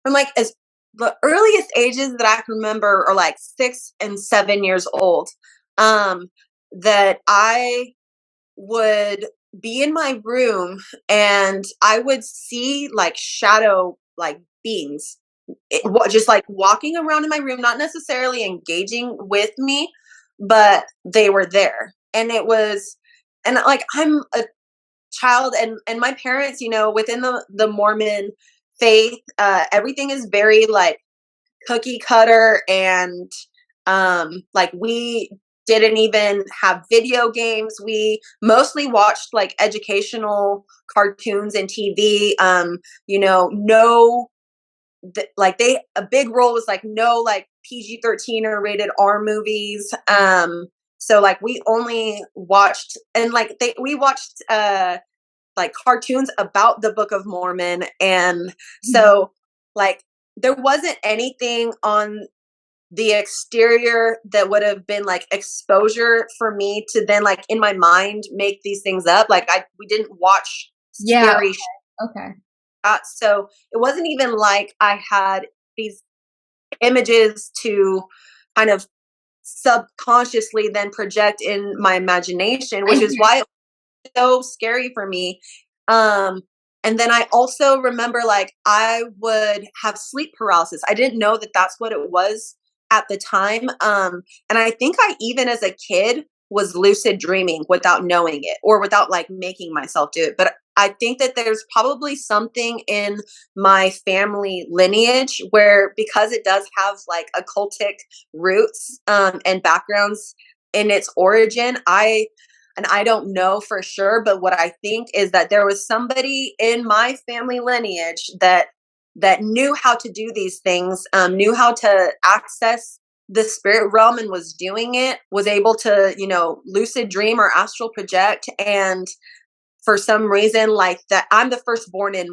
from like as the earliest ages that I can remember are like 6 and 7 years old. Um, that I would be in my room and I would see like shadow like beings just like walking around in my room, not necessarily engaging with me, but they were there. And it was, and like I'm a child, and my parents, within the Mormon faith, everything is very like cookie cutter, and like we didn't even have video games. We mostly watched like educational cartoons and TV. No, like they a big rule was like no like PG-13 or rated R movies. So like we only watched, and like we watched like cartoons about the Book of Mormon. And so like there wasn't anything on the exterior that would have been like exposure for me to then like in my mind make these things up. Like we didn't watch Yeah. scary Okay. so it wasn't even like I had these images to kind of subconsciously then project in my imagination, which is why it was so scary for me. Um, and then I also remember like I would have sleep paralysis. I didn't know that that's what it was at the time. And I think I even as a kid was lucid dreaming without knowing it or without like making myself do it. But I think that there's probably something in my family lineage where, because it does have like occultic roots and backgrounds in its origin, and I don't know for sure, but what I think is that there was somebody in my family lineage that knew how to do these things, knew how to access the spirit realm, and was doing it, was able to, lucid dream or astral project. And for some reason, like that, I'm the firstborn in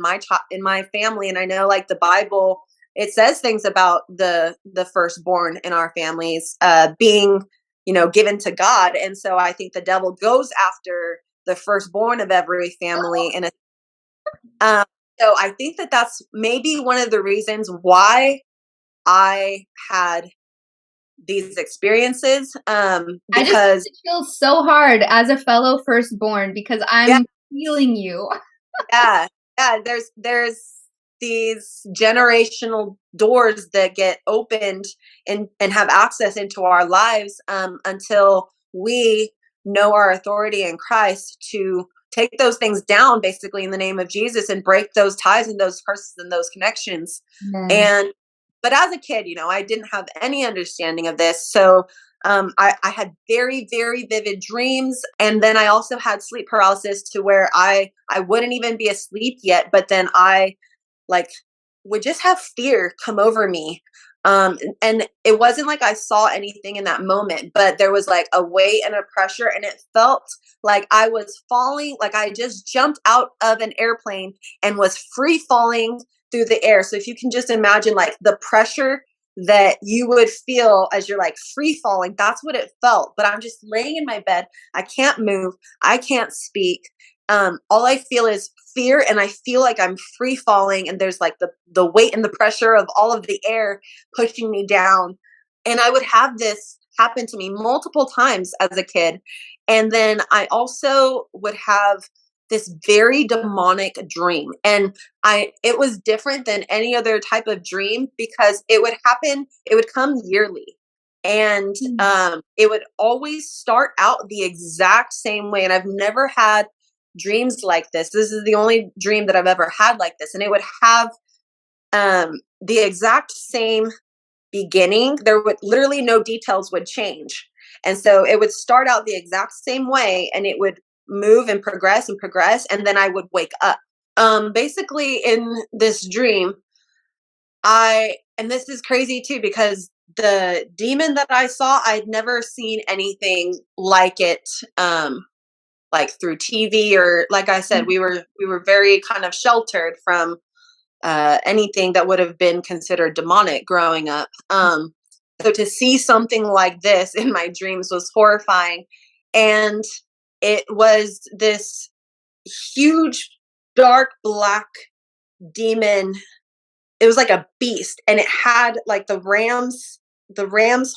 in my family, and I know like the Bible, it says things about the firstborn in our families being, given to God. And so I think the devil goes after the firstborn of every family, and um, so I think that that's maybe one of the reasons why I had these experiences. I just Because it feels so hard as a fellow firstborn because yeah, I'm feeling you. yeah, yeah. There's these generational doors that get opened and have access into our lives until we know our authority in Christ to take those things down, basically in the name of Jesus, and break those ties and those curses and those connections. Amen. And but as a kid, I didn't have any understanding of this, so I had very, very vivid dreams. And then I also had sleep paralysis to where I wouldn't even be asleep yet, but then I like would just have fear come over me. And it wasn't like I saw anything in that moment, but there was like a weight and a pressure, and it felt like I was falling, like I just jumped out of an airplane and was free falling through the air. So if you can just imagine like the pressure that you would feel as you're like free falling, that's what it felt. But I'm just laying in my bed. I can't move. I can't speak. All I feel is fear, and I feel like I'm free falling, and there's like the weight and the pressure of all of the air pushing me down. And I would have this happen to me multiple times as a kid. And then I also would have this very demonic dream. And it was different than any other type of dream because it would come yearly. And it would always start out the exact same way. And I've never had dreams like this. This is the only dream that I've ever had like this. And it would have the exact same beginning. There would literally no details would change. And so it would start out the exact same way, and it would move and progress, and then I would wake up. Basically in this dream, and this is crazy too, because the demon that I saw, I'd never seen anything like it, like through TV, or like I said, we were very kind of sheltered from anything that would have been considered demonic growing up. So to see something like this in my dreams was horrifying. And it was this huge, dark, black demon it was like a beast, and it had like the ram's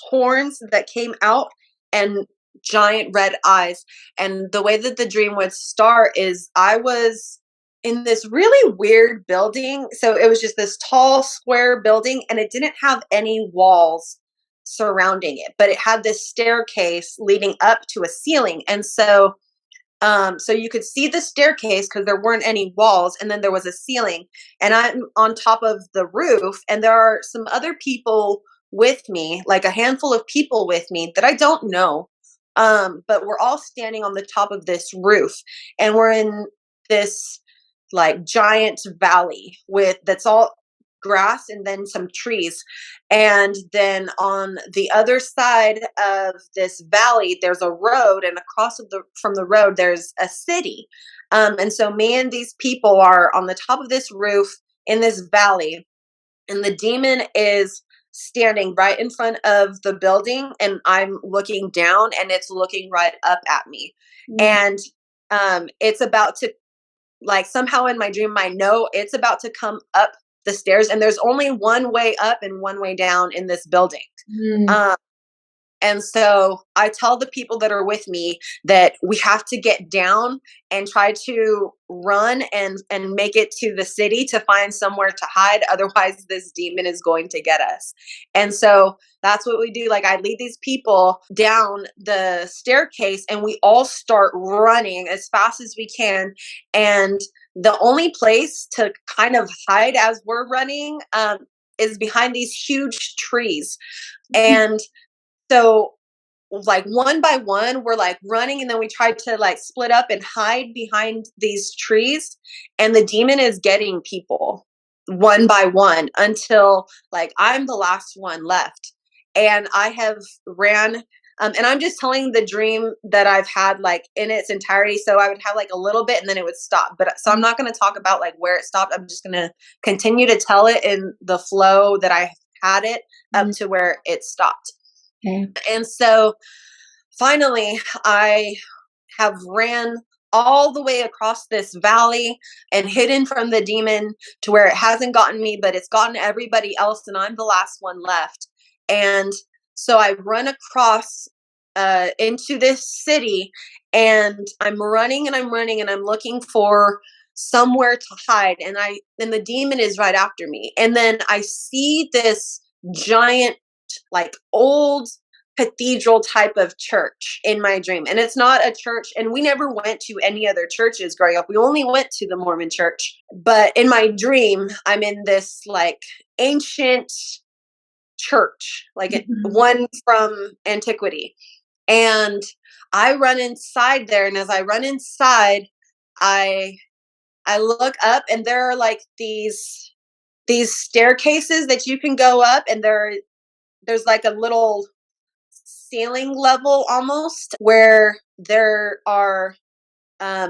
horns that came out, and giant red eyes. And the way that the dream would start is I was in this really weird building. So it was just this tall square building, and it didn't have any walls surrounding it, but it had this staircase leading up to a ceiling. And so you could see the staircase because there weren't any walls, and then there was a ceiling, and I'm on top of the roof, and there are some other people with me, like a handful of people with me that I don't know. But we're all standing on the top of this roof, and we're in this like giant valley with that's all grass and then some trees. And then on the other side of this valley, there's a road, and across from the road, there's a city. And so me and these people are on the top of this roof in this valley, and the demon is standing right in front of the building, and I'm looking down, and it's looking right up at me. Mm. And it's about to, like, somehow in my dream I know it's about to come up the stairs, and there's only one way up and one way down in this building. Mm. um, and so I tell the people that are with me that we have to get down and try to run and make it to the city to find somewhere to hide. Otherwise, this demon is going to get us. And so that's what we do. Like, I lead these people down the staircase, and we all start running as fast as we can. And the only place to kind of hide as we're running is behind these huge trees. And so, like, one by one, we're like running, and then we try to like split up and hide behind these trees. And the demon is getting people one by one until like I'm the last one left. And I have ran. And I'm just telling the dream that I've had like in its entirety. So I would have like a little bit and then it would stop. But so I'm not going to talk about like where it stopped. I'm just going to continue to tell it in the flow that I had it up Mm. to where it stopped. Okay. And so finally, I have ran all the way across this valley and hidden from the demon to where it hasn't gotten me, but it's gotten everybody else, and I'm the last one left. And so I run across into this city, and I'm running and I'm running and I'm looking for somewhere to hide, and the demon is right after me. And then I see this giant, like, old cathedral type of church in my dream. And it's not a church, and we never went to any other churches growing up. We only went to the Mormon church. But in my dream, I'm in this like ancient church, like Mhm. one from antiquity. And I run inside there, and as I run inside, I I look up, and there are like these staircases that you can go up, and there's like a little ceiling level almost where there are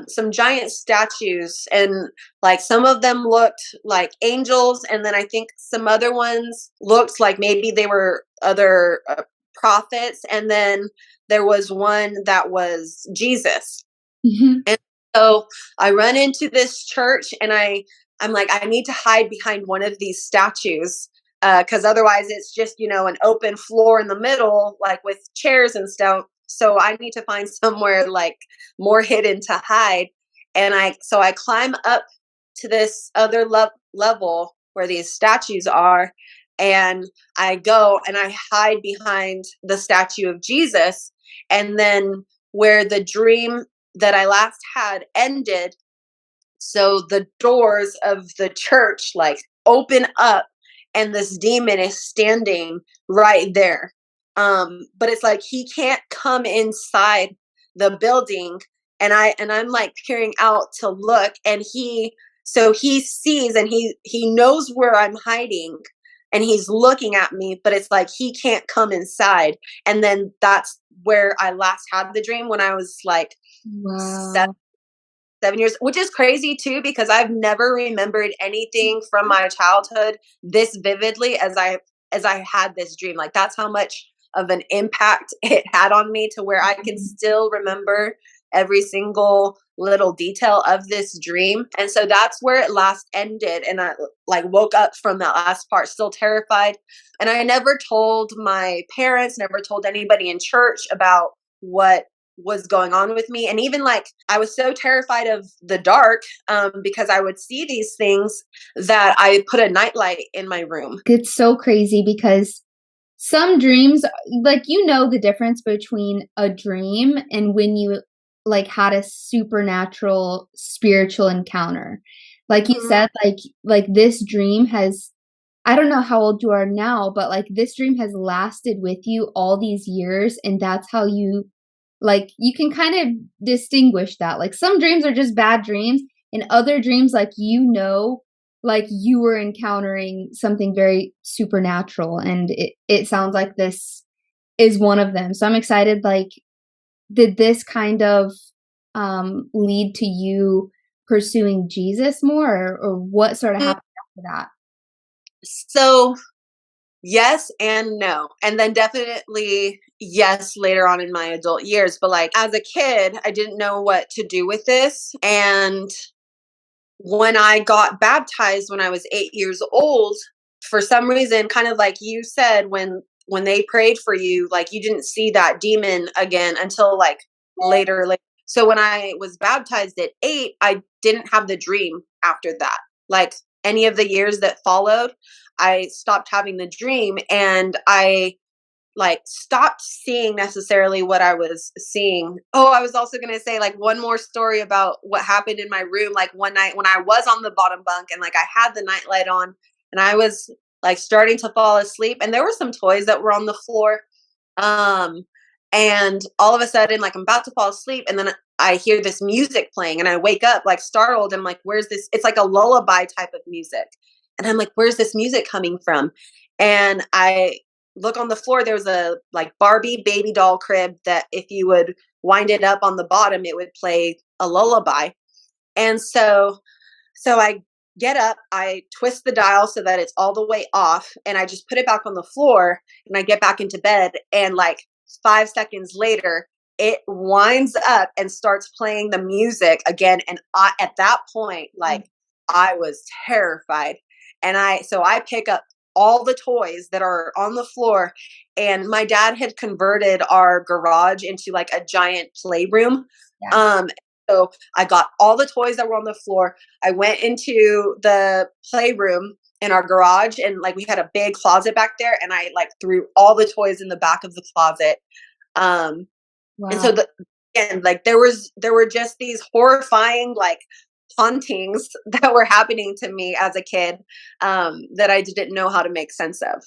some giant statues, and like some of them looked like angels, and then I think some other ones looked like maybe they were other prophets, and then there was one that was Jesus. Mhm. And so I run into this church, and I'm like, I need to hide behind one of these statues because otherwise it's just, an open floor in the middle, like with chairs and stuff. So I need to find somewhere like more hidden to hide. And I climb up to this other level where these statues are, and I go and I hide behind the statue of Jesus. And then where the dream that I last had ended, so the doors of the church like open up, and this demon is standing right there. But it's like he can't come inside the building, and I'm like peering out to look, and he sees, and he knows where I'm hiding, and he's looking at me, but it's like he can't come inside. And then that's where I last had the dream, when I was like seven, Wow. 7 years, which is crazy too, because I've never remembered anything from my childhood this vividly as I had this dream. Like, that's how much of an impact it had on me, to where I can Mhm. still remember every single little detail of this dream. And so that's where it last ended. And I like woke up from that last part still terrified. And I never told my parents, never told anybody in church about what was going on with me. And even like I was so terrified of the dark, because I would see these things, that I put a nightlight in my room. It's so crazy because some dreams, like, you know, the difference between a dream and when you like had a supernatural spiritual encounter. Like you Mhm. said, like this dream has, I don't know how old you are now, but like this dream has lasted with you all these years, and that's how you, like, you can kind of distinguish that. Like some dreams are just bad dreams, and other dreams, like, you know, like you were encountering something very supernatural, and it sounds like this is one of them. So I'm excited. Like, did this kind of lead to you pursuing Jesus more, or what sort of Mm, happened after that? So yes and no. And then definitely yes later on in my adult years. But like as a kid, I didn't know what to do with this. And when I got baptized when I was 8 years old, for some reason, kind of like you said, when they prayed for you, like you didn't see that demon again until like later. Like so, when I was baptized at 8, I didn't have the dream after that. Like any of the years that followed, I stopped having the dream, and I like stopped seeing necessarily what I was seeing. Oh, I was also going to say like one more story about what happened in my room. Like one night when I was on the bottom bunk and like I had the nightlight on and I was like starting to fall asleep, and there were some toys that were on the floor. Um and all of a sudden like I'm about to fall asleep, and then I hear this music playing and I wake up like startled. I'm like, where's this? It's like a lullaby type of music. And I'm like, where's this music coming from? And I look on the floor, there was a like Barbie baby doll crib that if you would wind it up on the bottom, it would play a lullaby. And so I get up, I twist the dial so that it's all the way off, and I just put it back on the floor, and I get back into bed, and like 5 seconds later, it winds up and starts playing the music again. And at that point, like I was terrified. And I pick up all the toys that are on the floor, and my dad had converted our garage into like a giant playroom. Yeah. Um, so I got all the toys that were on the floor. I went into the playroom in our garage, and like we had a big closet back there, and I like threw all the toys in the back of the closet. Um and so Wow. the again, like there were just these horrifying like hauntings that were happening to me as a kid, that I didn't know how to make sense of.